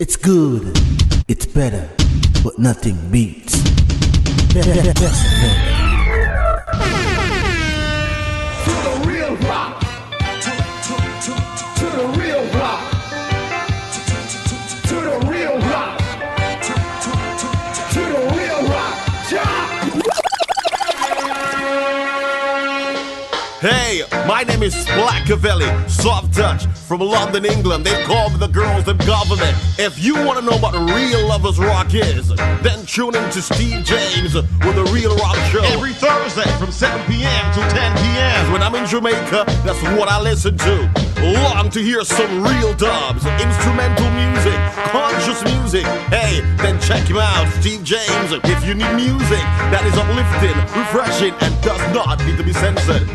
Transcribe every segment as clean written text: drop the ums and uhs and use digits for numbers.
It's good, it's better, but nothing beats Bess FM. To the real rock. To the real rock. To the real rock. To the real rock. Hey, my name is Blackavelli, soft touch, from London, England. They call me the girls in government. If you want to know what real lovers rock is, then tune in to Steve James with the Real Rock Show. Every Thursday from 7 p.m. to 10 p.m. When I'm in Jamaica, that's what I listen to. Long to hear some real dubs, instrumental music, conscious music. Hey, then check him out, Steve James. If you need music that is uplifting, refreshing, and does not need to be censored.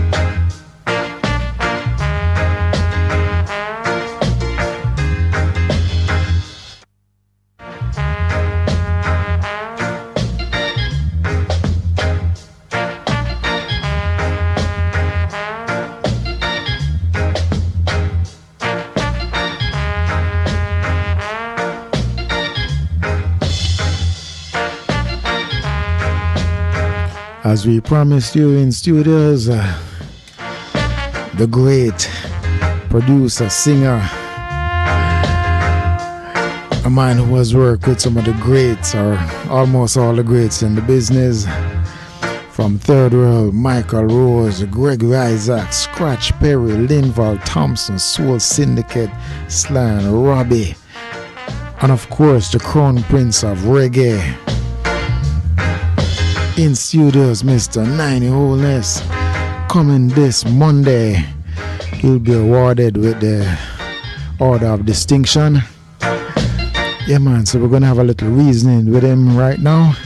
As we promised you in studios, the great producer, singer, a man who has worked with some of the greats, or almost all the greats in the business, from Third World, Michael Rose, Gregory Isaac, Scratch Perry, Linval Thompson, Soul Syndicate, Slan, Robbie, and of course the Crown Prince of Reggae. In studios, Mr. Niney Holness, coming this Monday. He'll be awarded with the Order of Distinction. Yeah, man, so we're gonna have a little reasoning with him right now.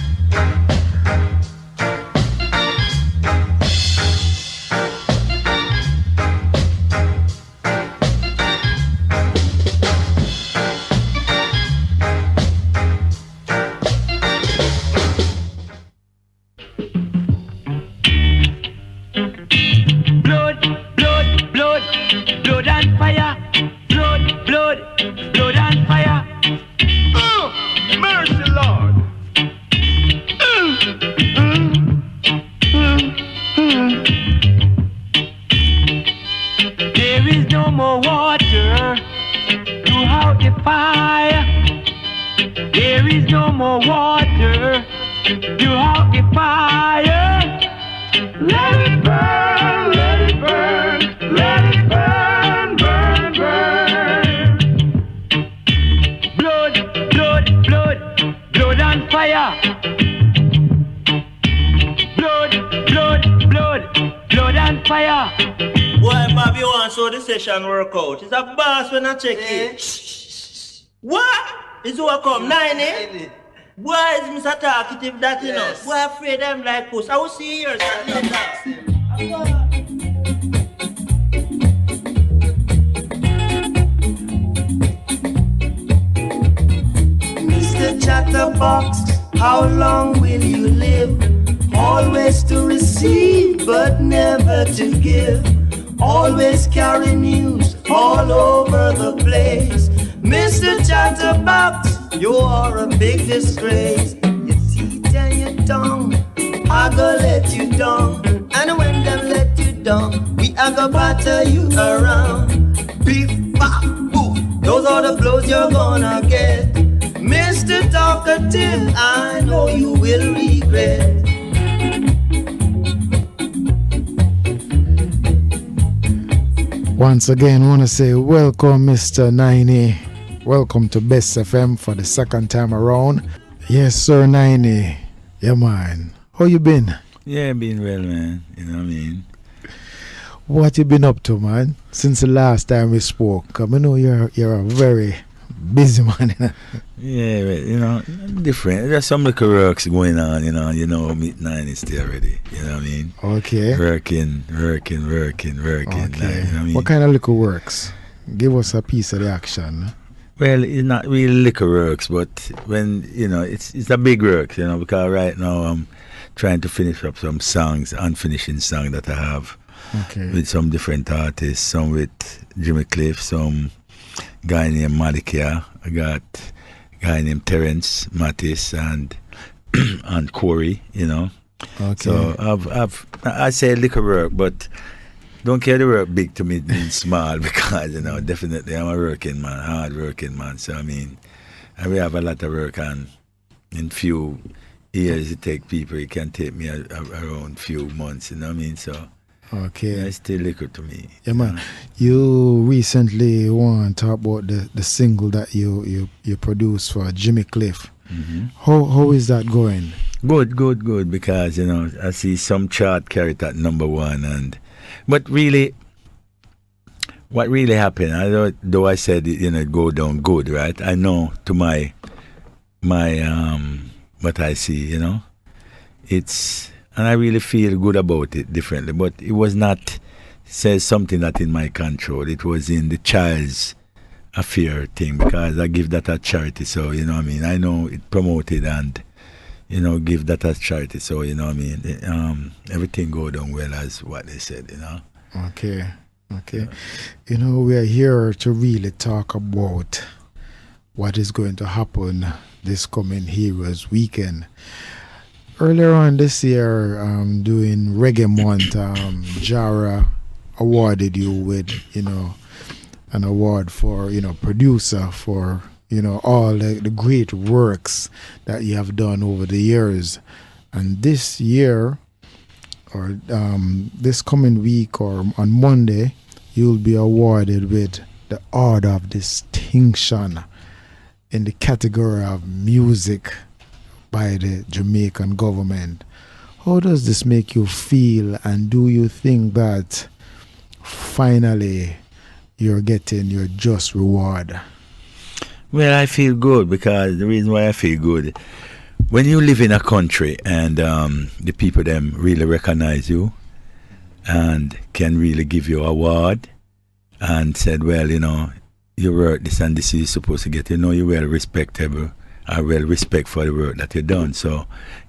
Workout. It's a boss when I check it. What? Is what come? Niney? Why is Mr. Talkative that you know? Why afraid them like us? I will see yours. Mr. Chatterbox, how long will you live? Always to receive, but never to give. Always carry news all over the place. Mr. Chatterbox, you are a big disgrace. Your teeth and your tongue, I go let you down. And when them let you down, we a go batter you around. Beef, bop, boof, those are the blows you're gonna get. Mr. Talkative, I know you will regret. Once again, I want to say welcome, Mr. Niney. Welcome to Bess FM for the second time around. Yes, sir, Niney. Yeah, man. How you been? Yeah, been well, man. You know what I mean? What you been up to, man? Since the last time we spoke. I know you're a very busy man. Yeah, but, you know, different. There's some little works going on, you know, meet Niney still already. You know what I mean? Okay. Working. Okay. You know what I mean? What kind of little works? Give us a piece of the action. Well, it's not really liquor works, but when, you know, it's a big work, you know, because right now I'm trying to finish up some songs, unfinishing songs that I have with some different artists, some with Jimmy Cliff, some guy named Malikia. I got guy named Terence Mattis and and Corey, you know. Okay. So I say liquor work, but don't care the work big to me mean small because, you know, definitely I'm a working man, hard working man. So I mean, we have a lot of work, and in few years it take people, it can take me around few months, you know what I mean? So okay. yeah, it's still liquor to me. Yeah, man. You recently want to talk about the single that you produced for Jimmy Cliff. Mm-hmm. How is that going? Good, because, you know, I see some chart carry it at number 1, but really, what really happened, though I said, you know, go down good, right? I know to my what I see, you know, and I really feel good about it differently, but it was not, says something that in my control. It was in the child's affair thing, because I give that as charity, so, you know what I mean, I know it promoted and, you know, give that as charity, so, you know what I mean, everything go down well as what they said, you know. Okay. You know, we are here to really talk about what is going to happen this coming Heroes Weekend. Earlier on this year, doing Reggae Month, Jara awarded you with, you know, an award for, you know, producer for, you know, all the great works that you have done over the years. And this year, or this coming week, or on Monday, you'll be awarded with the Order of Distinction in the category of music by the Jamaican government. How does this make you feel, and do you think that finally you're getting your just reward? Well, I feel good, because the reason why I feel good, when you live in a country and the people them really recognize you and can really give you an award and said, well, you know, you work this and this you're supposed to get, you know, you're well respectable, I well respect for the work that you've done. So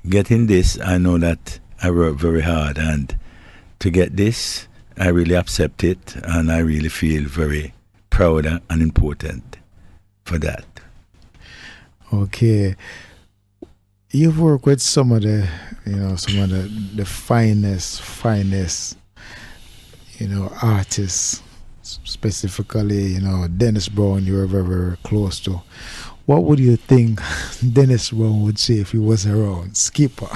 getting this, I know that I work very hard, and to get this, I really accept it, and I really feel very proud and important for that. Okay. You've worked with some of the, you know, the finest, you know, artists, specifically, you know, Dennis Brown, you were very, very close to. What would you think Dennis Brown would say if he was around? Skipper.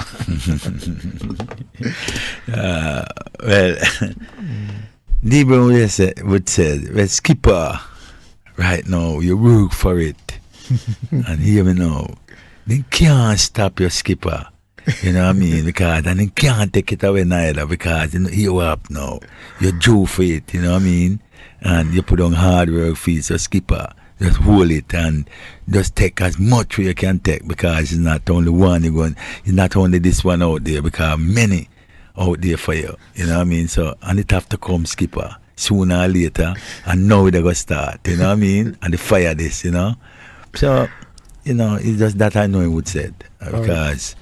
Well, D. Brown would say, well, Skipper, right now, you work for it. And hear me now. They can't stop your Skipper. You know what I mean? Because, and they can't take it away neither, because, you know, you up now. You're due for it, you know what I mean? And you put on hard work for it, so Skipper, just hold it and just take as much as you can take, because it's not only one you're going, it's not only this one out there, because many out there for you, you know what I mean? So, and it have to come, Skipper, sooner or later, and now they're going to start, you know what I mean? And they fire this, you know? So, you know, it's just that I know he would say it, because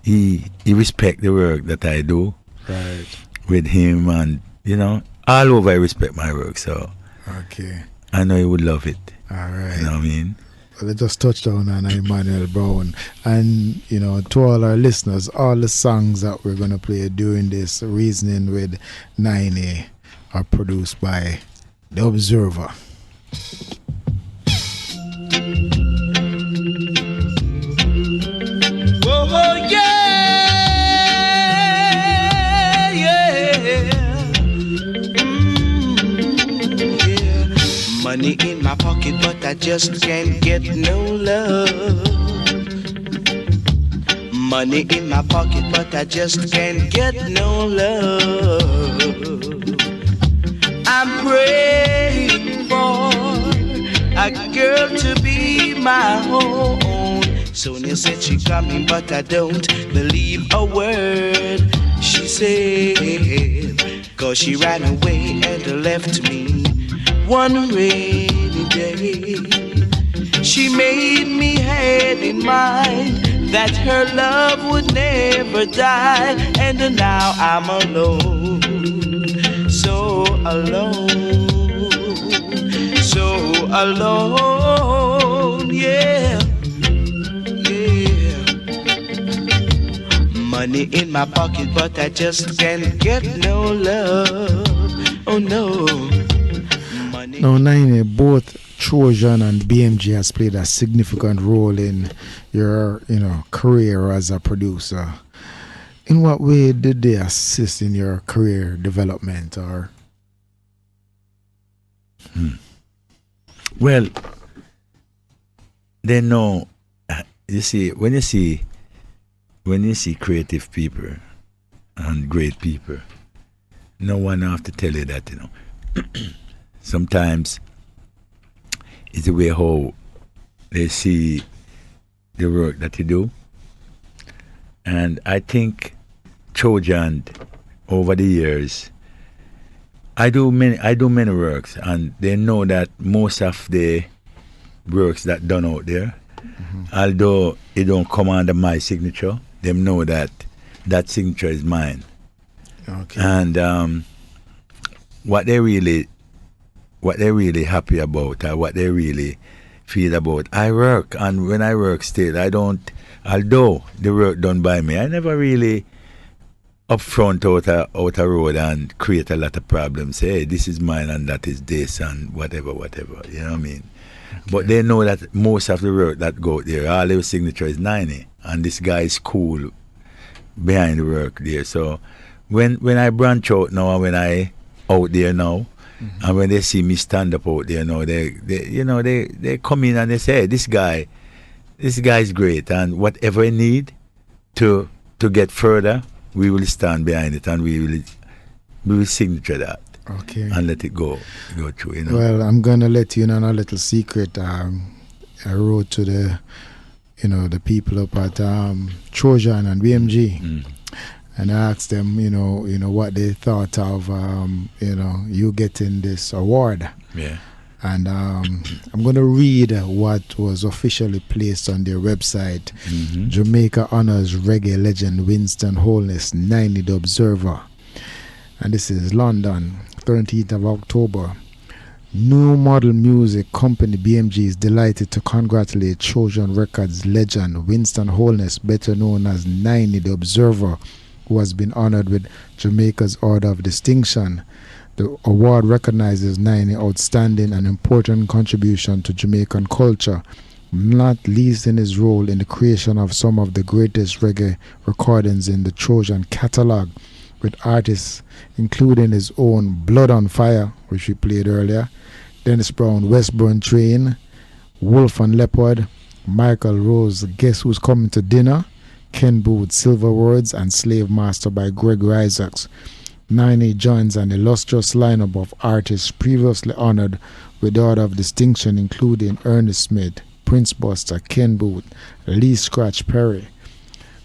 he respect the work that I do, right, with him, and, you know, all over I respect my work, so okay, I know he would love it. All right. You know what I mean? Well, let's just touch down on Emmanuel Brown. And, you know, to all our listeners, all the songs that we're going to play during this Reasoning with Niney are produced by The Observer. Oh, yeah, yeah. Money in my pocket, but I just can't get no love. Money in my pocket, but I just can't get no love. I'm praying for a girl to be my own. Sonia said she coming, but I don't believe a word she said, 'cause she ran away and left me one rainy day. She made me had in mind that her love would never die, and now I'm alone, so alone, so alone, yeah. money in my pocket, but I just can't get no love. Oh no. Now, Niney, both Trojan and BMG has played a significant role in your, career as a producer. In what way did they assist in your career development, or? Well, they know. You see, when you see creative people and great people, no one have to tell you that, Sometimes it's the way how they see the work that you do. And I think Trojan, over the years, I do many works, and they know that most of the works that done out there, although it don't come under my signature, they know that that signature is mine. Okay. And what they really happy about, or what they really feel about, I work, and when I work still, I don't, although the work done by me, I never really upfront out a road and create a lot of problems. Hey, this is mine and that is this and whatever, you know what I mean? Okay. But they know that most of the work that go out there, all their signature is Niney, and this guy is cool behind the work there. So when I branch out now, and when I out there now, and when they see me stand up out there now, they come in and they say, hey, this guy is great, and whatever I need to get further, we will stand behind it, and we will signature that. Okay. And let it go through, Well, I'm gonna let you in on a little secret. I wrote to the people up at Trojan and BMG, and I asked them, what they thought of, you getting this award. Yeah. And I'm going to read what was officially placed on their website. Jamaica honors reggae legend Winston Holness, Niney the Observer. And this is London, 13th of October. New Model Music Company BMG is delighted to congratulate Trojan Records legend Winston Holness, better known as Niney the Observer, who has been honored with Jamaica's Order of Distinction. The award recognizes Niney's outstanding and important contribution to Jamaican culture, not least in his role in the creation of some of the greatest reggae recordings in the Trojan catalog, with artists including his own Blood on Fire, which we played earlier, Dennis Brown, Westbourne Train, Wolf and Leopard, Michael Rose, Guess Who's Coming to Dinner, Ken Booth, Silver Words, and Slave Master by Gregory Isaacs. Niney joins an illustrious lineup of artists previously honored with the Order of Distinction, including Ernest Smith, Prince Buster, Ken Booth, Lee Scratch Perry.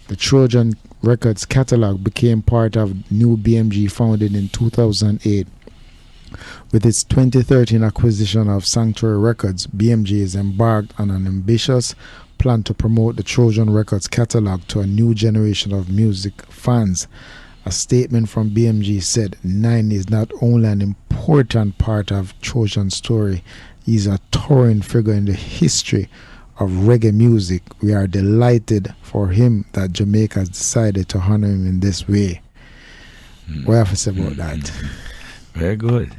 The Trojan Records catalog became part of New BMG, founded in 2008. With its 2013 acquisition of Sanctuary Records, BMG is embarked on an ambitious plan to promote the Trojan Records catalog to a new generation of music fans. A statement from BMG said, Niney is not only an important part of Trojan's story, he's a towering figure in the history of reggae music. We are delighted for him that Jamaica has decided to honor him in this way. What have to say about that? Very good.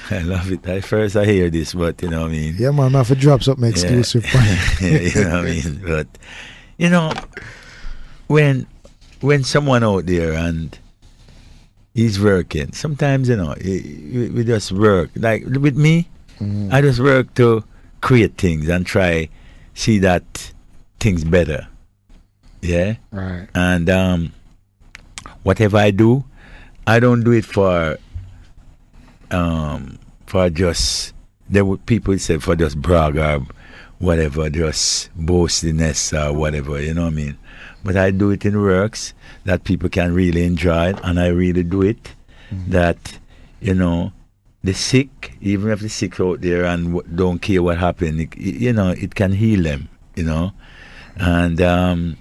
I love it. I hear this, but you know what I mean? Yeah, man, I have to drop something exclusive for him. You know what I mean? But, when someone out there and he's working, sometimes, we just work. Like with me, I just work to create things and try see that things better. Yeah? Right. And whatever I do, I don't do it for just, people say for just brag or whatever, just boastiness or whatever, you know what I mean? But I do it in works that people can really enjoy, and I really do it that, the sick, even if the sick out there and don't care what happened, it can heal them, And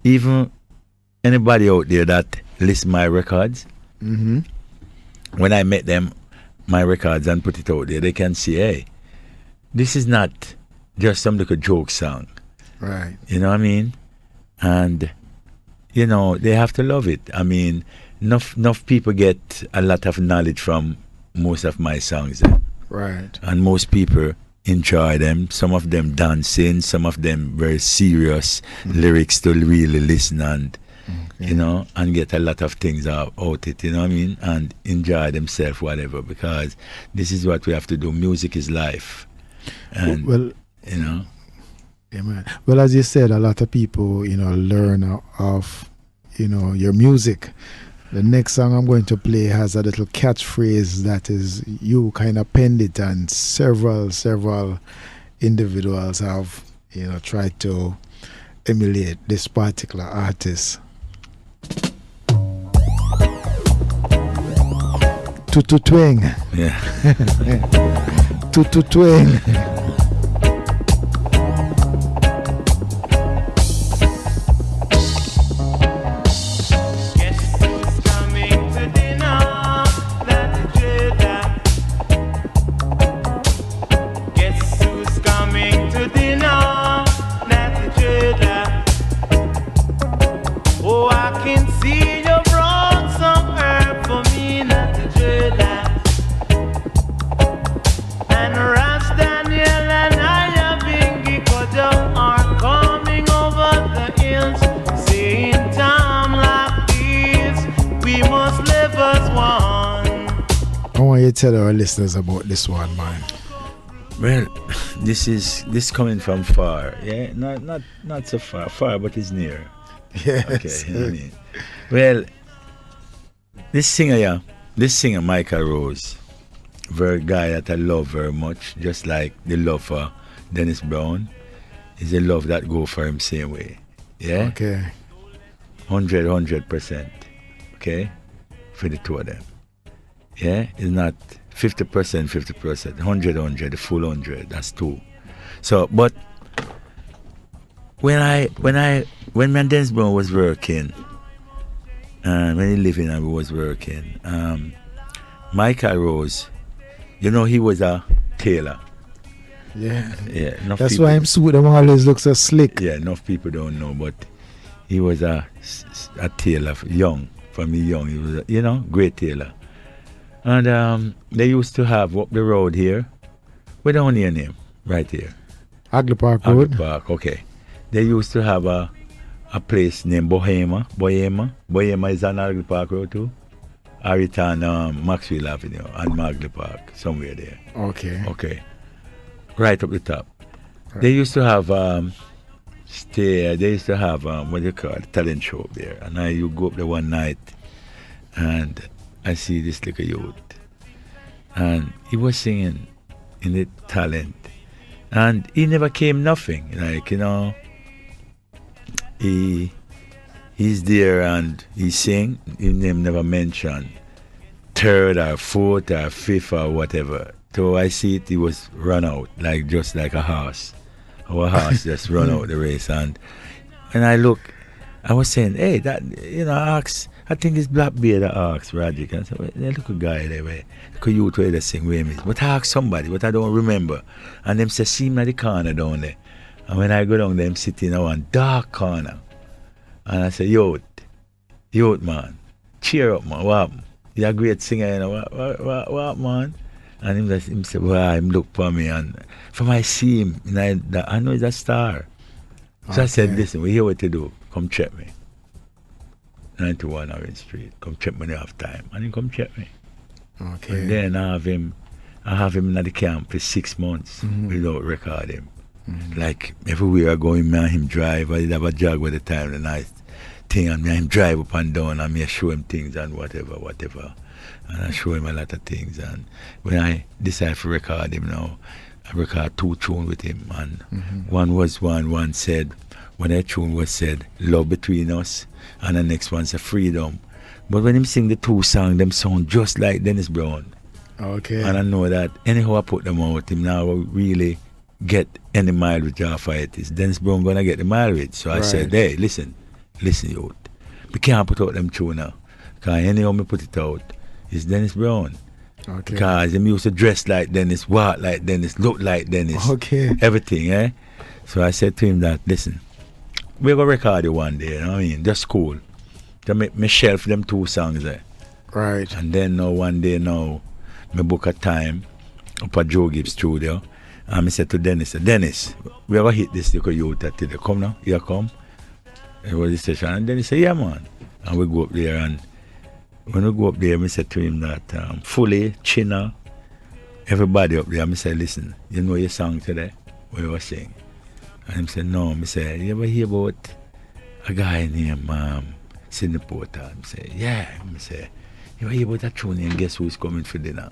even anybody out there that listens my records, when I met them, my records, and put it out there, they can see, hey, this is not just some little joke song. Right. You know what I mean? And you know, they have to love it. I mean, enough people get a lot of knowledge from most of my songs. Right. And most people enjoy them. Some of them dancing, some of them very serious lyrics to really listen and, you know, and get a lot of things out it, you know what I mean? And enjoy themselves, whatever, because this is what we have to do. Music is life. And, well, you know. Yeah, man. Well, as you said, a lot of people, you know, learn of, you know, your music. The next song I'm going to play has a little catchphrase that is you kind of penned it, and several individuals have, you know, tried to emulate this particular artist. Tutu twang. Yeah. Tutu twang. Tell our listeners about this one, man. Well, this coming from far, yeah, not so far, but it's near. Yes. Okay, you know what I mean? Well, this singer Michael Rose, very guy that I love very much, just like the love for Dennis Brown, is a love that go for him same way, yeah. Okay. 100%, okay, for the two of them. Yeah, it's not 50%, 100, the full 100, that's two. So, but when me and Dennis Brown was working, when he living and we was working, Michael Rose, you know, he was a tailor. Yeah. Yeah. That's why him suit them always look so slick. Yeah, enough people don't know, but he was a tailor, young, from young, he was a, you know, great tailor. And they used to have up the road here. We don't hear name right here. Hagley Park Road. Hagley Park, okay. They used to have a place named Bohema. Bohema is on Hagley Park Road too. Or it's on Maxwell Avenue and Hagley Park, somewhere there. Okay. Okay. Right up the top. Right. They used to have they used to have what do you call it, talent show up there. And you go up there one night and I see this little youth, and he was singing in the talent, and he never came nothing. Like, you know, he's there and he sing. His name never mentioned third or fourth or fifth or whatever. So I see it. He was run out, like just like a horse. Our horse just run out the race, and I look, I was saying, hey, that, you know, I think it's Blackbeard that asks Rajic. And I said, well, look a guy there, look a youth where they sing with me. But I ask somebody, but I don't remember. And them say, see me at the corner down there. And when I go down there, I'm sitting in one dark corner. And I say, youth man, cheer up, man. What? You're a great singer, you know. What man? And him say, well, him look for me. And from I see him, and I know he's a star. So okay. I said, listen, we hear what to do. Come check me. 91 Orange Street. Come check me when you have time. And he come check me. Okay. And then I have him in the camp for 6 months without record him. Like everywhere I go, me and him drive. I did have a jog at the time, the night thing, and me and him drive up and down, and me show him things and whatever. And I show him a lot of things. And when I decide to record him now, I record 2 tunes with him. And one said, when that tune was said, love between us, and the next one said freedom. But when him sing the 2 songs, them sound just like Dennis Brown. Okay. And I know that anyhow I put them out, him now really get any mileage off of it. Is Dennis Brown gonna get the mileage? So I said, hey, listen, youth. We can't put out them tune now. Because anyhow me put it out, it's Dennis Brown. Okay. Because him used to dress like Dennis, walk like Dennis, look like Dennis. Okay. Everything, eh? So I said to him that, listen, we're going to record it one day, you know what I mean? Just cool. to make me shelf them 2 songs there. Right. And then one day now, me book a time up at Joe Gibbs studio. And I said to Dennis, we ever hit this little youth at today? Come now, here come. It was the session. And then he said, yeah man. And we go up there, and when we go up there, I said to him that Fully, China, everybody up there, I said, listen, you know your song today? What you were saying? And he said, no. I said, you ever hear about a guy named Sidney Porter? I said, yeah. I said, you ever hear about that tune and guess who's coming for dinner?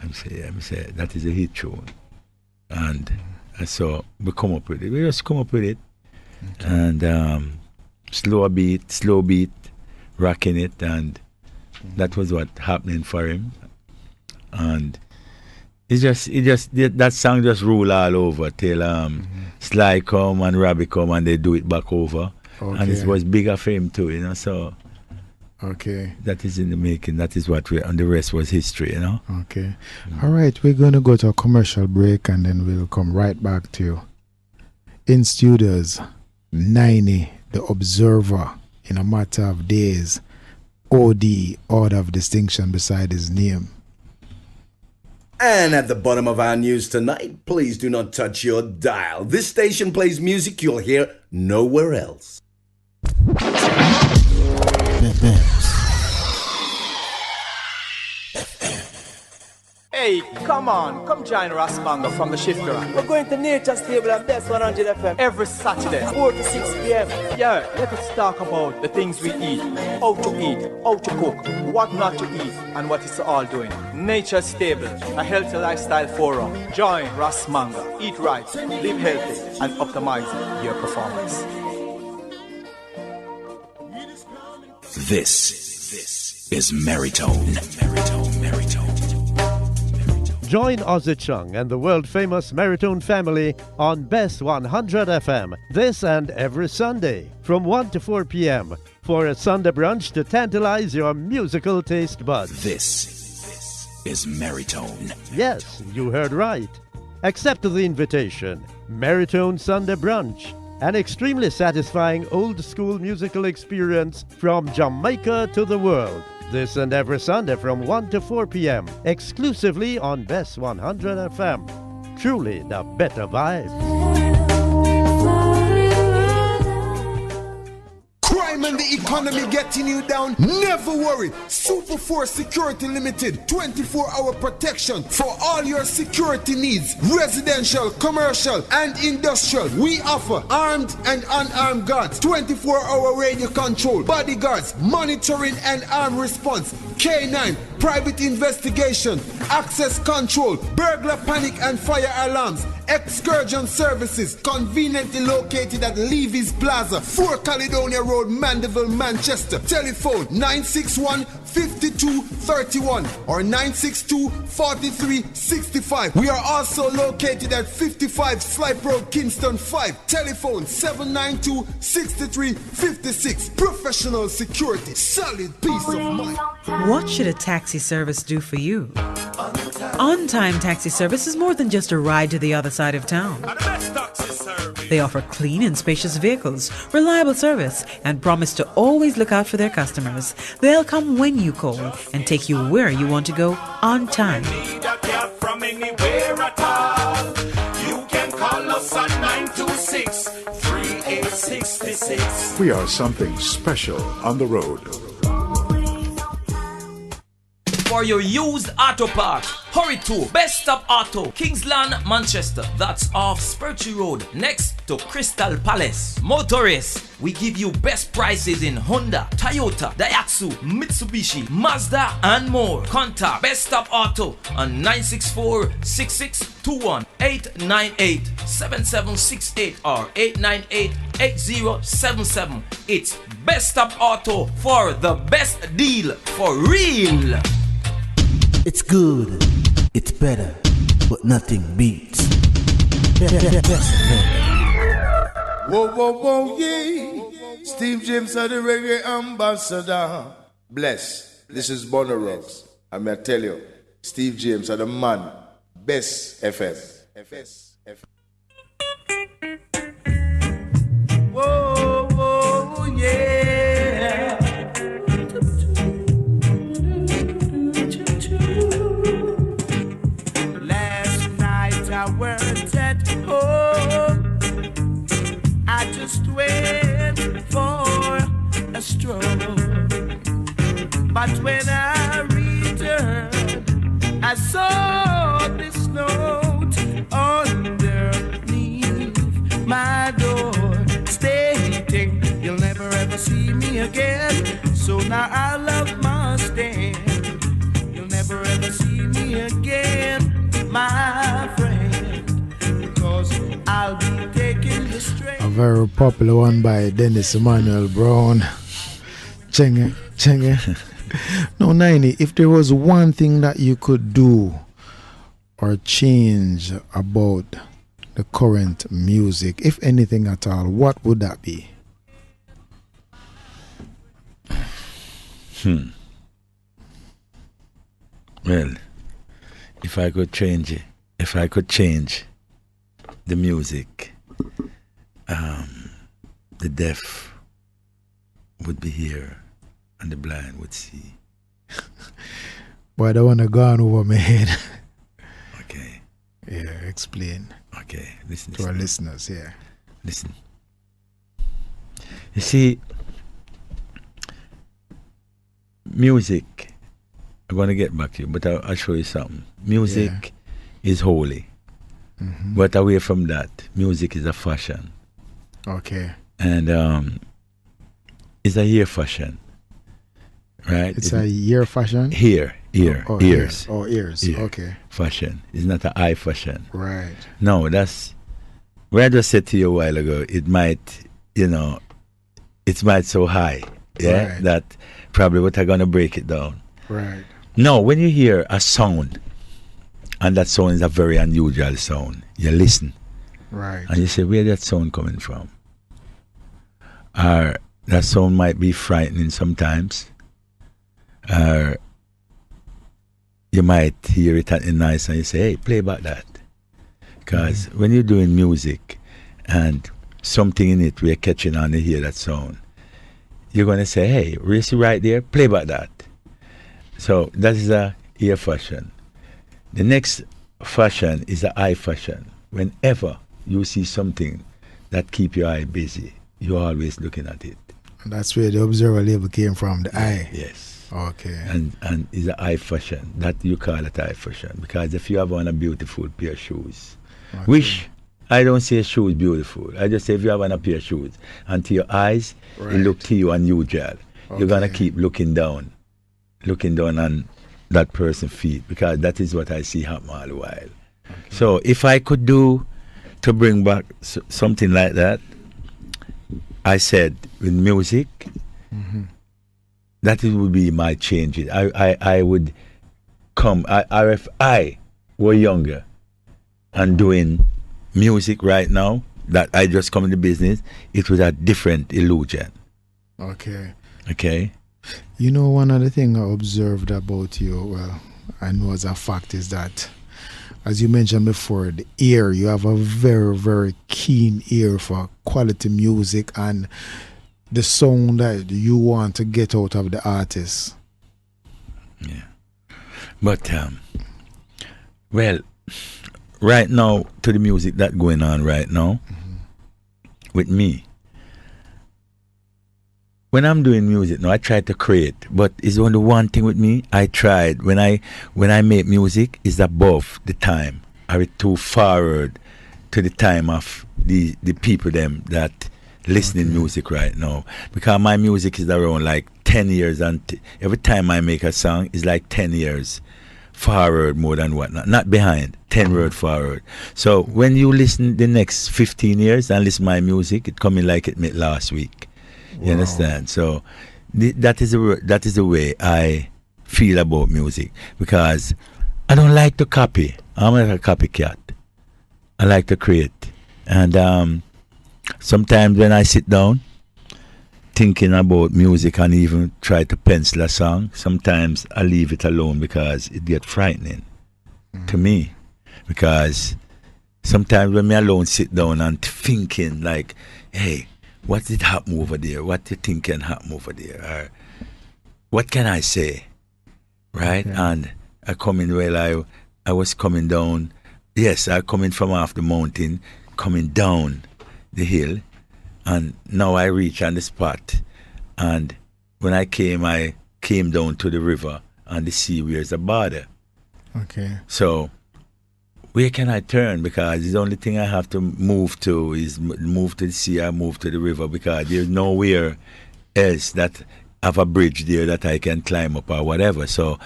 I said, yeah. I said, that is a hit tune. And so we come up with it. We just come up with it. Okay. And slow beat, rocking it, and that was what happening for him. And that song just rule all over till Sly come and Robbie come and they do it back over. Okay. And it was bigger for him too, you know. So okay, that is in the making. That is what and the rest was history, you know. Okay. All right, we're going to go to a commercial break and then we'll come right back to you. In studios, Niney, the Observer, in a matter of days, OD, Order of Distinction beside his name. And at the bottom of our news tonight, please do not touch your dial. This station plays music you'll hear nowhere else. Hey, come on, come join Rasbanga from the Shifter. We're going to Nature's Table at Bess 100 FM every Saturday, 4 to 6 p.m. Yeah, let us talk about the things we eat, how to cook, what not to eat, and what it's all doing. Nature's Table, a healthy lifestyle forum. Join Rasmanga, eat right, live healthy, and optimize your performance. This is Maritone. Join Ozzy Chung and the world-famous Maritone family on Bess 100 FM this and every Sunday from 1 to 4 p.m. for a Sunday brunch to tantalize your musical taste buds. This is Maritone. Yes, you heard right. Accept the invitation. Maritone Sunday Brunch. An extremely satisfying old-school musical experience from Jamaica to the world. This and every Sunday from 1 to 4 p.m. exclusively on Bess 100 FM. Truly the better vibe. Crime and the economy getting you down? Never worry. Super Force Security Limited, 24-hour protection for all your security needs. Residential, commercial, and industrial. We offer armed and unarmed guards, 24-hour radio control, bodyguards, monitoring and armed response, K9, private investigation, access control, burglar panic and fire alarms, excursion services, conveniently located at Levy's Plaza, 4 Caledonia Road, Mandeville, Manchester. Telephone 961-5231 or 962-4365. We are also located at 55 Slipe Road, Kingston 5. Telephone 792-6356. Professional security, solid peace of mind. What should a taxi service do for you? On-Time Taxi Service is more than just a ride to the other side of town. They offer clean and spacious vehicles, reliable service, and promise to always look out for their customers. They'll come when you call and take you where you want to go on time. From anywhere at all. You can call us at 926-3866. We are something special on the road. For your used auto parts, hurry to Best Stop Auto, Kingsland, Manchester. That's off Spurtree Road, next to Crystal Palace. Motorists, we give you best prices in Honda, Toyota, Daihatsu, Mitsubishi, Mazda, and more. Contact Best Stop Auto on 964-6621, 898-7768 or 898-8077. It's Best Stop Auto for the best deal for real. It's good, it's better, but nothing beats. Whoa, whoa, whoa, yeah. Steve James are the reggae ambassador. Bless. This is Bono Rocks. I'm going to tell you, Steve James are the man. Bess FM. Whoa, whoa, yeah. But when I returned, I saw this note underneath my door stating, you'll never ever see me again. So now I love my stand. You'll never ever see me again, my friend, because I'll be taking the straight. A very popular one by Dennis Emmanuel Brown. Chenge, chenge. Now, Niney, if there was one thing that you could do or change about the current music, if anything at all, what would that be? Well, if I could change it, if I could change the music, the deaf would be here and the blind would see. Boy, I don't want to go on over my head. Okay. Yeah, explain. Okay, listen to our listeners, yeah. Listen. You see, music, I'm going to get back to you, but I'll show you something. Music is holy. Mm-hmm. But away from that, music is a fashion. Okay. And it's a ear fashion. Right? It's a ear fashion? Ear, ears. Oh, ears. Ear. Okay. Fashion. It's not an eye fashion. Right. No, that's what I just said to you a while ago. It might, it might so high. Yeah. Right. That probably what I'm gonna break it down. Right. No, when you hear a sound, and that sound is a very unusual sound, you listen. Right. And you say, where that sound coming from? Or that sound might be frightening sometimes. Or you might hear it at nice and you say, hey, play back that. Because when you're doing music and something in it we're catching on to hear that sound, you're going to say, hey, race it right there, play back that. So that is a ear fashion. The next fashion is the eye fashion. Whenever you see something that keep your eye busy, you're always looking at it. And that's where the observer label came from, the eye. Yes. Okay. And it's an eye fashion. That you call it eye fashion. Because if you have on a beautiful pair of shoes, which I don't say shoes beautiful. I just say if you have on a pair of shoes and to your eyes, it look to you unusual. You're going to keep looking down on that person's feet, because that is what I see happen all the while. Okay. So if I could do to bring back something like that, I said with music, that it would be my change. I would come, if I were younger and doing music right now, that I just come in the business, it was a different illusion. Okay. Okay. You know, one other thing I observed about you, well, I know as a fact, is that, as you mentioned before, the ear, you have a very, very keen ear for quality music and the sound that you want to get out of the artist. Yeah. But, well, right now, to the music that's going on right now, with me, when I'm doing music now, I try to create, but it's only one thing with me. I tried when I make music, is above the time. Are it too forward to the time of the people them that listening music right now? Because my music is around like 10 years, and every time I make a song, it's like 10 years forward more than whatnot, not behind, 10 word forward. So when you listen the next 15 years and listen my music, it coming like it made last week. You understand? So that is the way I feel about music, because I don't like to copy. I'm not a copycat. I like to create. And sometimes when I sit down thinking about music and even try to pencil a song, sometimes I leave it alone because it gets frightening to me. Because sometimes when me alone sit down and thinking like, hey, what did happen over there? What do you think can happen over there? Or what can I say? Right? Okay. And I come in, well, I was coming down. Yes, I coming from off the mountain, coming down the hill. And now I reach on the spot. And when I came, I came down to the river and the sea where is the border. Okay. So where can I turn? Because the only thing I have to move to is move to the sea or move to the river, because there's nowhere else that have a bridge there that I can climb up or whatever. So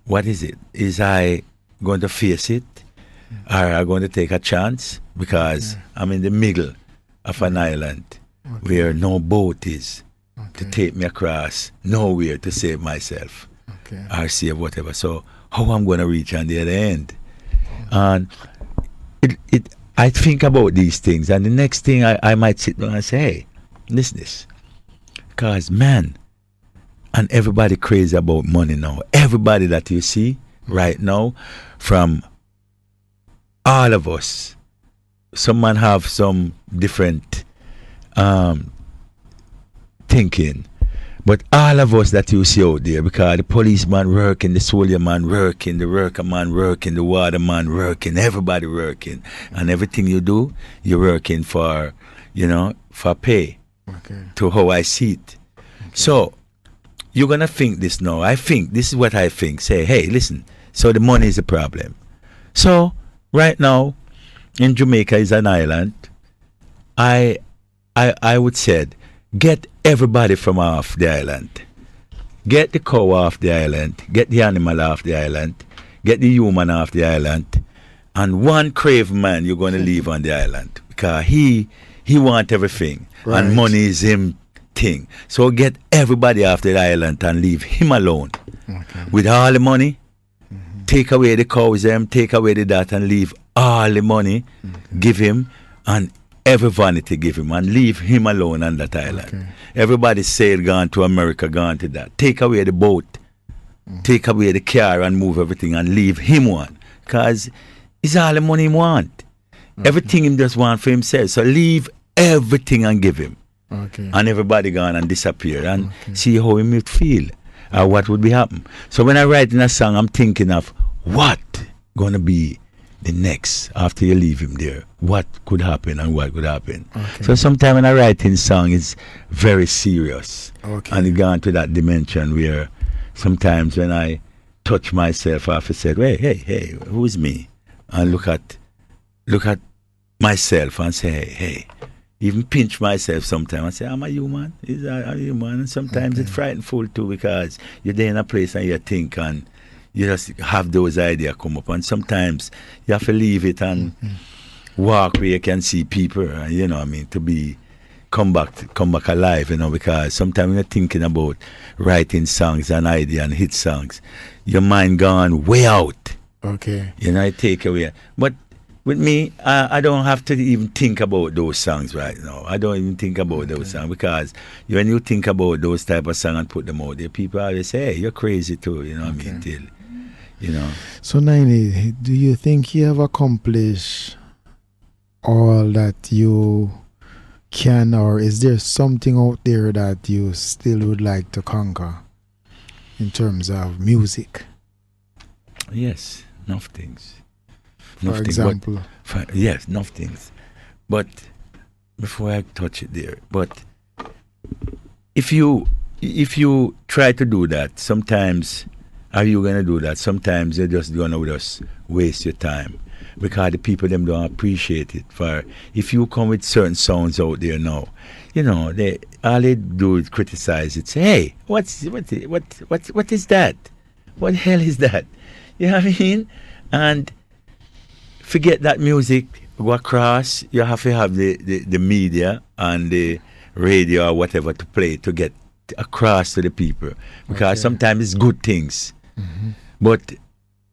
what is it? Is I going to face it? Or am I going to take a chance? Because I'm in the middle of an island where no boat is to take me across, nowhere to save myself or save whatever. So how I'm going to reach on the other end? And I think about these things, and the next thing I might sit down and say, hey, listen this. Because, man, and everybody crazy about money now. Everybody that you see right now, from all of us, some man have some different thinking. But all of us that you see out there, because the policeman working, the soldier man working, the worker man working, the water man working, everybody working. And everything you do, you're working for, for pay. To how I see it. So, you're going to think this now. I think, this is what I think. Say, hey, listen, so the money is a problem. So, right now, in Jamaica is an island. I would say, get everybody from off the island. Get the cow off the island. Get the animal off the island. Get the human off the island. And one crave man you're going to leave on the island. Because he want everything. Right. And money is him thing. So get everybody off the island and leave him alone. With all the money. Take away the cows, take away the that, and leave all the money. Give him, and every vanity give him, and leave him alone on that island. Everybody sail gone to America, gone to that. Take away the boat, take away the car, and move everything, and leave him one. Because it's all the money he want. Everything him just want for himself. So leave everything and give him. And everybody gone and disappear, and see how he might feel. Or what would be happen. So when I write in a song, I'm thinking of what gonna be the next after you leave him there. What could happen and what could happen. So sometimes when I write in song, it's very serious. And it gone to that dimension where sometimes when I touch myself, I have to say, hey, who's me? And look at myself and say, hey. Even pinch myself sometimes and say, I'm a human. I'm a human. And sometimes it's frightful too, because you're there in a place and you think and you just have those ideas come up. And sometimes you have to leave it and walk where you can see people, to come back alive, because sometimes when you're thinking about writing songs and idea and hit songs, your mind gone way out. It take away. But with me, I don't have to even think about those songs right now. I don't even think about those songs, because when you think about those type of songs and put them out there, people always say, hey, you're crazy too, So, Niney, do you think you have accomplished all that you can, or is there something out there that you still would like to conquer in terms of music? Yes, enough things. For example? Yes, enough things. But before I touch it there, but if you try to do that, sometimes are you going to do that? Sometimes you're just going to just waste your time, because the people them don't appreciate it. For if you come with certain sounds out there now, all they do is criticize it. Say, hey, what is that? What the hell is that? You know what I mean? And forget that music go across. You have to have the media and the radio or whatever to play to get across to the people, because sometimes it's good things, but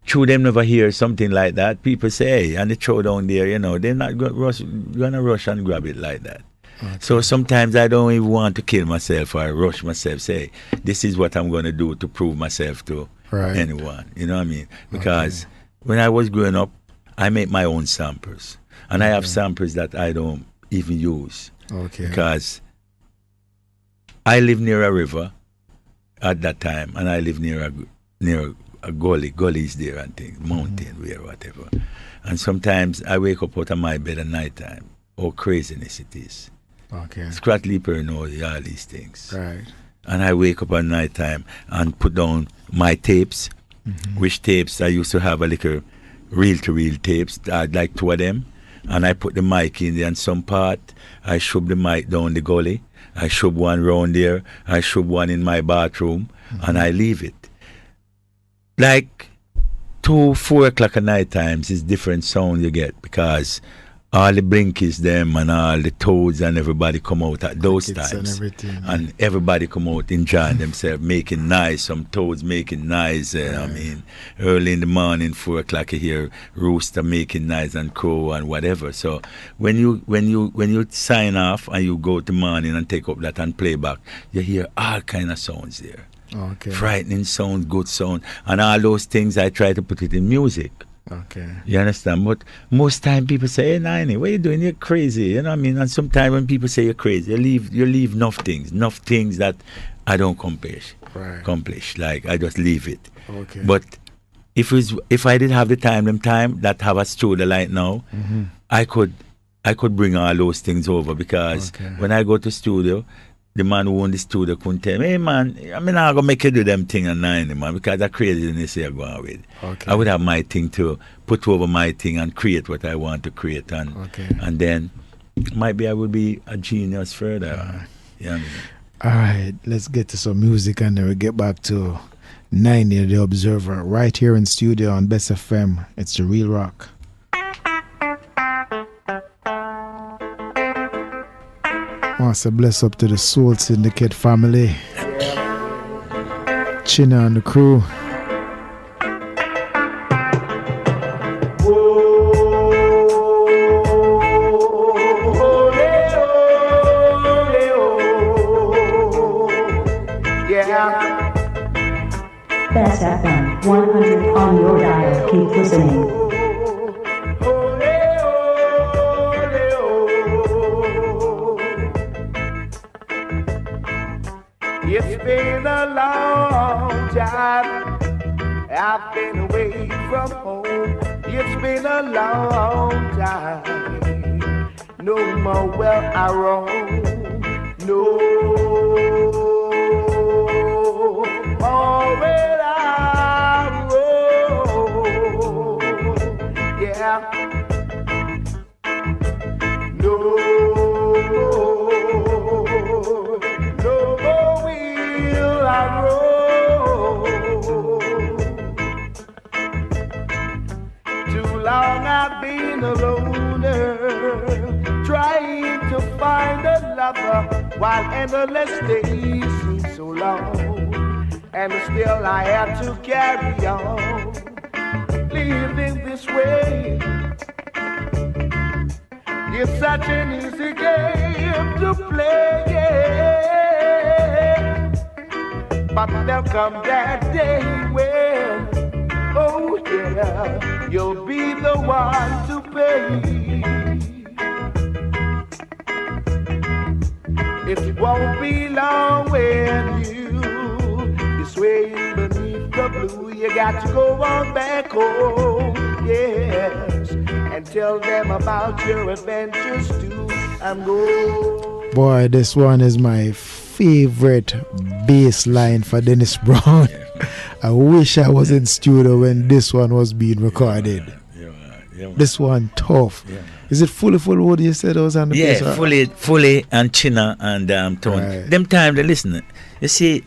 through them never hear something like that. People say, hey, and they throw down there, they're not gonna rush and grab it like that. So sometimes I don't even want to kill myself or rush myself, say this is what I'm gonna do to prove myself to anyone. You know what I mean? Because when I was growing up, I make my own samples, and I have samples that I don't even use, because I live near a river at that time, and I live near a gullies there and things, mountain where whatever. And sometimes I wake up out of my bed at night time. Oh, craziness it is. Scratch Leaper knows all these things. Right. and I wake up at night time and put down my tapes, which tapes I used to have a little reel-to-reel tapes. I'd like 2 of them, and I put the mic in there, and some part I shove the mic down the gully. I shove one round there, I shove one in my bathroom, and I leave it. Like 2, 4 o'clock at night times is different sound you get, because all the blinkies them and all the toads and everybody come out at those times. And everybody come out enjoying themselves, making noise. Some toads making noise. I mean, early in the morning, 4 o'clock, you hear rooster making noise and crow and whatever. So when you sign off and you go to morning and take up that and play back, you hear all kind of sounds there. Okay. Frightening sound, good sound, and all those things I try to put it in music. Okay. You understand? But most time people say, "Hey, Niney, what are you doing? You're crazy." You know what I mean? And sometimes when people say you're crazy, you leave enough things that I don't accomplish. Like I just leave it. Okay. But if I did have the time that have a studio like now, I could bring all those things over, because when I go to studio, the man who owned the studio couldn't tell me, "Hey man, I'm not going to make you do them thing at 9, man, because that's craziness you're going with." Okay. I would have my thing to put over my thing and create what I want to create. And then maybe I would be a genius further. Yeah. All right, let's get to some music and then we'll get back to Niney, the Observer, right here in studio on Bess FM. It's the Real Rock. Wants to bless up to the Soul Syndicate family. China and the crew. Bess FM 100 on your dial. Keep listening. It's been a long time I've been away from home. It's been a long time. No more will I roam. No more will I roam. Yeah. No. Too long I've been a loner, trying to find a lover, while endless days seem so long, and still I have to carry on, living this way. It's such an easy game to play, yeah. But there'll come that day when, oh yeah, you'll be the one to pay. It won't be long when you're swaying beneath the blue. You got to go on back home, yes, and tell them about your adventures too. I'm going. Boy, this one is my favorite bass line for Dennis Brown. I wish I was in studio when this one was being recorded. This one tough. Is it fully what you said was on the bass? Yeah, fully and China and Tone. Right. Them time they listen. You see,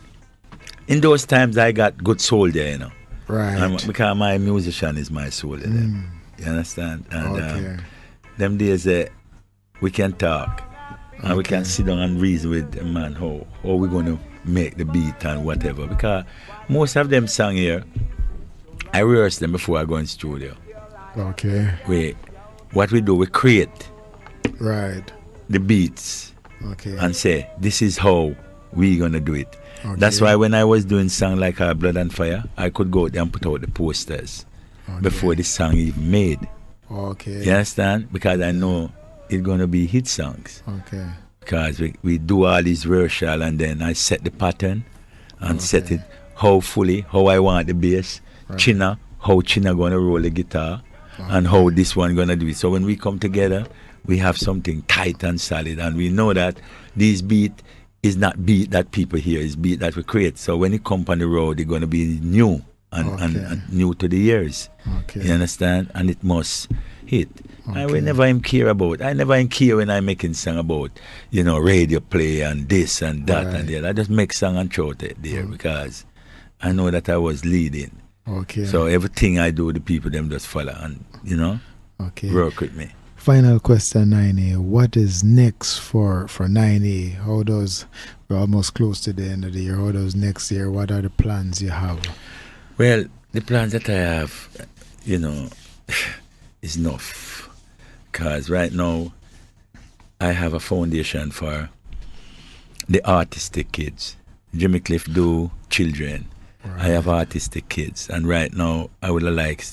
in those times I got good soul there, you know. Right. Because my musician is my soul there. You understand? And them days we can talk. And we can sit down and reason with a man how we're going to make the beat and whatever. Because most of them song here, I rehearse them before I go in studio. Okay. What we do, we create the beats and say, this is how we're going to do it. That's why when I was doing song like Blood and Fire, I could go out there and put out the posters before the song even made. Okay. You understand? Because I know it's going to be hit songs. Okay. Because we do all these rehearsal and then I set the pattern and set it how I want the bass, China, how China going to roll the guitar, and how this one going to do it. So when we come together, we have something tight and solid, and we know that this beat is not beat that people hear, it's beat that we create. So when it come on the road, it's going to be new and new to the ears. You understand? And it must hit. I will never even care about. I never even care when I'm making song about, radio play and this and that and that. I just make song and throw it there because I know that I was leading. So everything I do, the people them just follow and work with me. Final question, Niney. What is next for Niney? We're almost close to the end of the year. How does next year? What are the plans you have? Well, the plans that I have, is enough. Because right now, I have a foundation for the artistic kids. Jimmy Cliff do children. I have artistic kids. And right now, I would like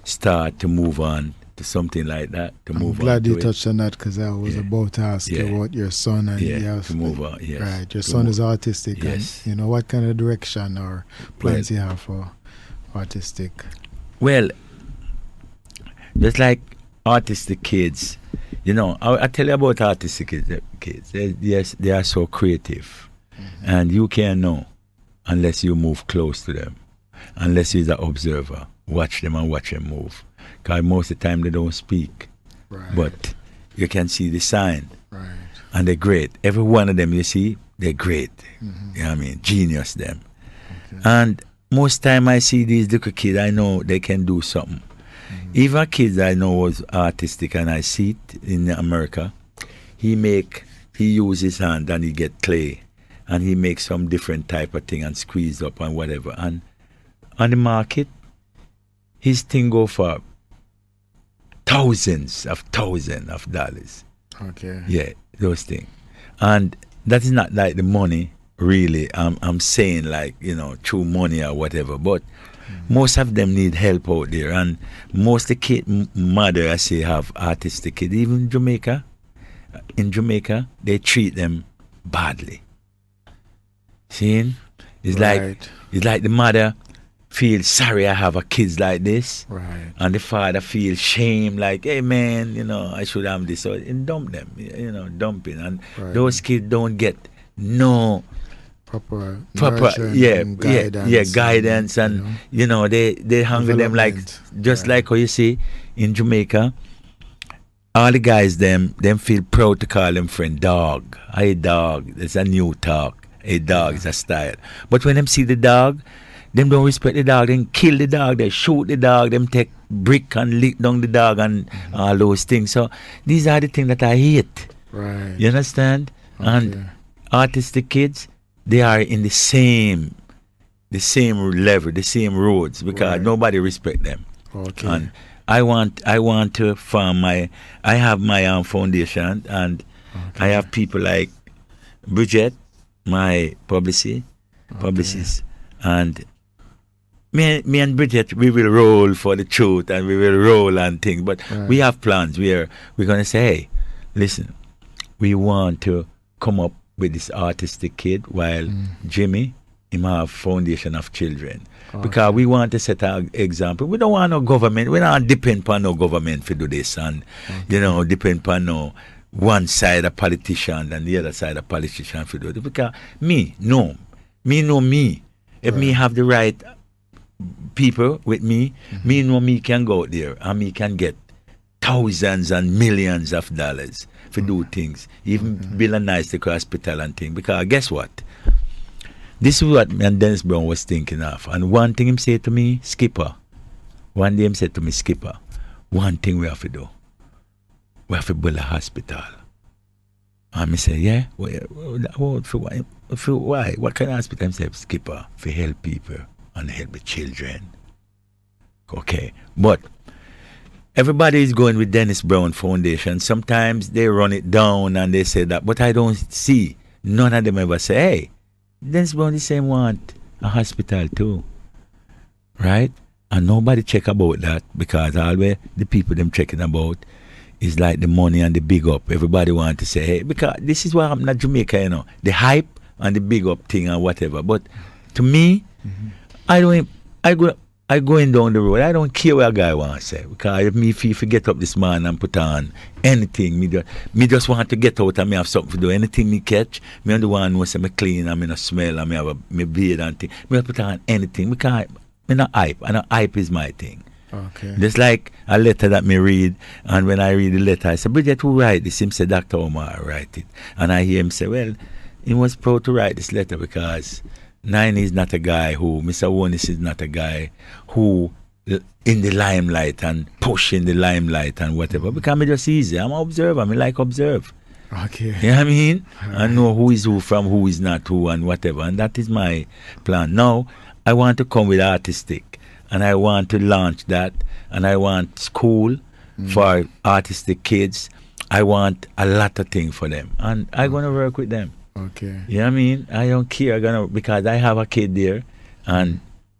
start to move on to something like that. I'm glad you touched on that because I was about to ask you about your son. And to move on, Right, your son is artistic. Yes. And, what kind of direction or plans you have for artistic? Well, just like artistic kids, I tell you about artistic kids. They are so creative. And you can't know unless you move close to them, unless you're an observer. Watch them and watch them move. Because most of the time they don't speak. But you can see the sign. And they're great. Every one of them you see, they're great. You know what I mean? Genius them. And most time I see these little kids, I know they can do something. Even kids I know was artistic and I see it in America. He use his hand and he get clay and he makes some different type of thing and squeeze up and whatever. And on the market, his thing go for thousands of dollars. Yeah, those things. And that is not like the money, really. I'm saying like, through money or whatever. But most of them need help out there. And most of the mother, I say, have artistic kids. Even in Jamaica, they treat them badly. See? It's like the mother feel sorry I have a kids like this, and the father feel shame like, hey man, I should have this, so and dump them, dumping, and those kids don't get no proper guidance, and they hungry them like just like how you see in Jamaica. All the guys them feel proud to call them friend dog. Hey dog, it's a new talk. Hey dog is a style, but when them see the dog, them don't respect the dog, then kill the dog, they shoot the dog, them take brick and lick down the dog and all those things. So these are the things that I hate. You understand? And artistic kids, they are in the same level, the same roads, because nobody respect them. And I want to form I have my own foundation, and I have people like Bridget, my publicist, and me and Bridget, we will roll for the truth and we will roll and things. But we have plans. We're going to say, hey, listen, we want to come up with this artistic kid while Jimmy, him have foundation of children. Because we want to set an example. We don't want no government. We don't depend on no government to do this and, depend on no one side of politician and the other side of politician to do it. Because me know me. If me have the right people with me, me know me can go out there and me can get thousands and millions of dollars for do things, even build a nice hospital and things. Because guess what? This is what me and Dennis Brown was thinking of. And one thing him said to me, Skipper, one day him said to me, Skipper, one thing we have to do, we have to build a hospital. And I said, yeah? For why? What kind of hospital? I said, Skipper, for help people and help the children. Okay. But everybody is going with Dennis Brown Foundation. Sometimes they run it down and they say that. But I don't see none of them ever say, hey, Dennis Brown the same want a hospital too. Right? And nobody check about that, because always the people them checking about is like the money and the big up. Everybody want to say, hey, because this is what happened in Jamaica, the hype and the big up thing and whatever. But to me, I I going down the road. I don't care what a guy wants to say. Because if you get up this morning and put on anything, me just want to get out and me have something to do. Anything me catch, me on the one who say me clean and me no smell and me have me beard and thing. Me put on anything. Because me not hype. And hype is my thing. Okay. Just like a letter that me read, and when I read the letter, I say, Bridget, who write this? Him say, Dr. Omar write it. And I hear him say, well, he was proud to write this letter because Niney is not a guy who, Mr. Holness is not a guy who in the limelight and push in the limelight and whatever. Because me just easy. I'm an observer. I like observe. Okay. You know what I mean? I know who is who from who is not who and whatever. And that is my plan. Now, I want to come with artistic. And I want to launch that. And I want school for artistic kids. I want a lot of things for them. And I'm going to work with them. Okay. You know what I mean? I don't care because I have a kid there and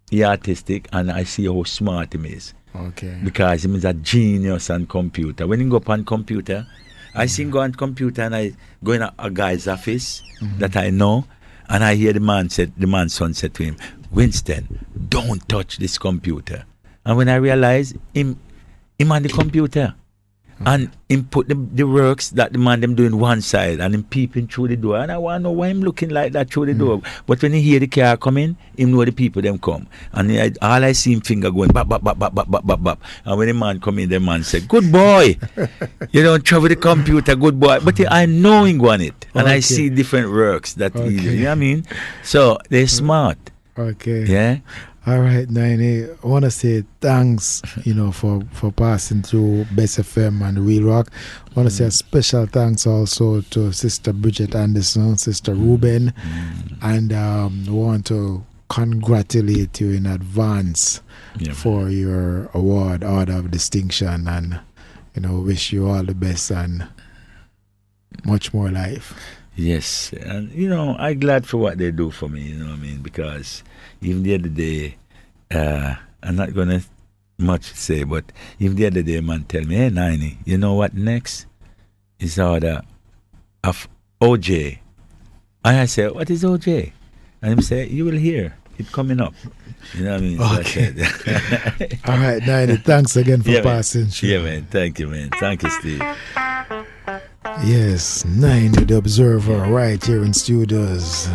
he artistic and I see how smart he is. Okay. Because he is a genius on computer. When he go up on computer, I see him go on computer and I go in a guy's office that I know and I hear the man's son said to him, Winston, don't touch this computer. And when I realize him on the computer. And him put the works that the man them doing one side and him peeping through the door. And I want to know why him looking like that through the door. But when he hear the car coming, him know the people them come. And all I see him finger going bap, bap, bap, bap, bap, bap, bap, bap. And when the man come in, the man said, good boy. You don't trouble the computer, good boy. But I know him on it. And I see different works that he do. You know what I mean? So they're smart. Okay. Yeah. All right, Niney. I want to say thanks, for passing through Bess FM and Real Rock. I want to say a special thanks also to Sister Bridget Anderson, Sister Ruben, and want to congratulate you in advance for your award, Order of Distinction, and wish you all the best and much more life. Yes, and I'm glad for what they do for me, you know what I mean? Because even the other day, I'm not going to much say, but even the other day, man tell me, hey, Niney, you know what next? Is order of OJ. And I say, what is OJ? And he say, you will hear it coming up. You know what I mean? Okay. So all right, Niney, thanks again for passing. Yeah, man. Thank you, man. Thank you, Steve. Yes, Niney the Observer right here in studios.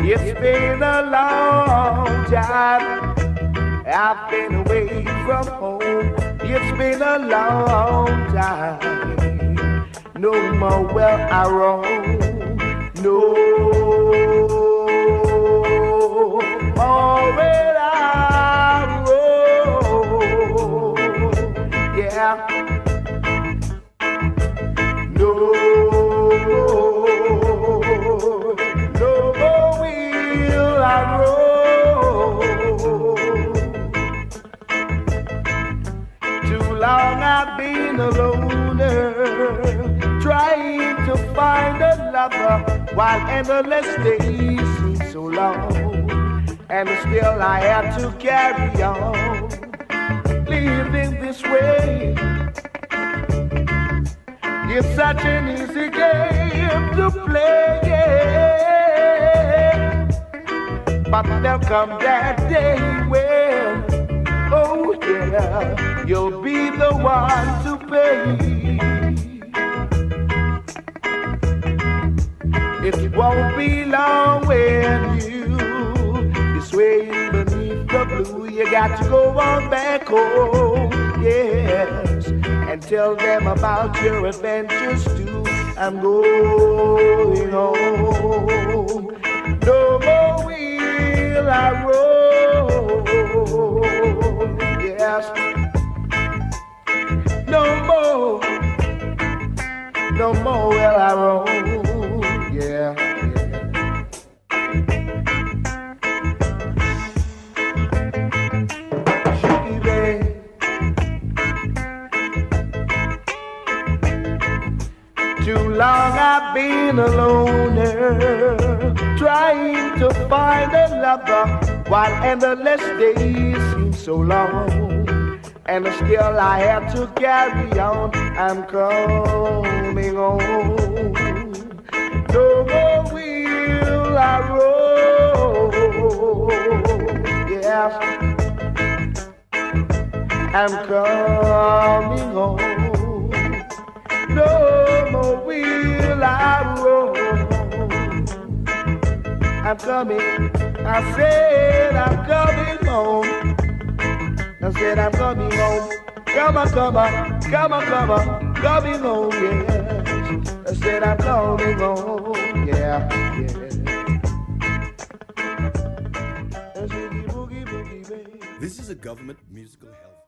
It's been a long time I've been away from home. It's been a long time. No more will I roam. No more will I roam. Yeah. No. Long I've been a loner, trying to find a lover while endless days seem so long, and still I have to carry on, living this way. It's such an easy game to play, but there'll come that day when, oh yeah, you'll be the one to pay. It won't be long when you be swaying beneath the blue. You got to go on back home, yes, and tell them about your adventures too. I'm going home. No more will I roam. Yes. No more will I roam. Yeah. I've been a loner, trying to find a lover, while endless days seem so long, and still I have to carry on. I'm coming home. No more will I roam. Yes, I'm coming home. No more will I roam. I'm coming. I said I'm coming home. I said I'm coming home. Come on, come on, come on, come on, coming home, yeah. I said I'm coming home, yeah, yeah. This is a government musical health.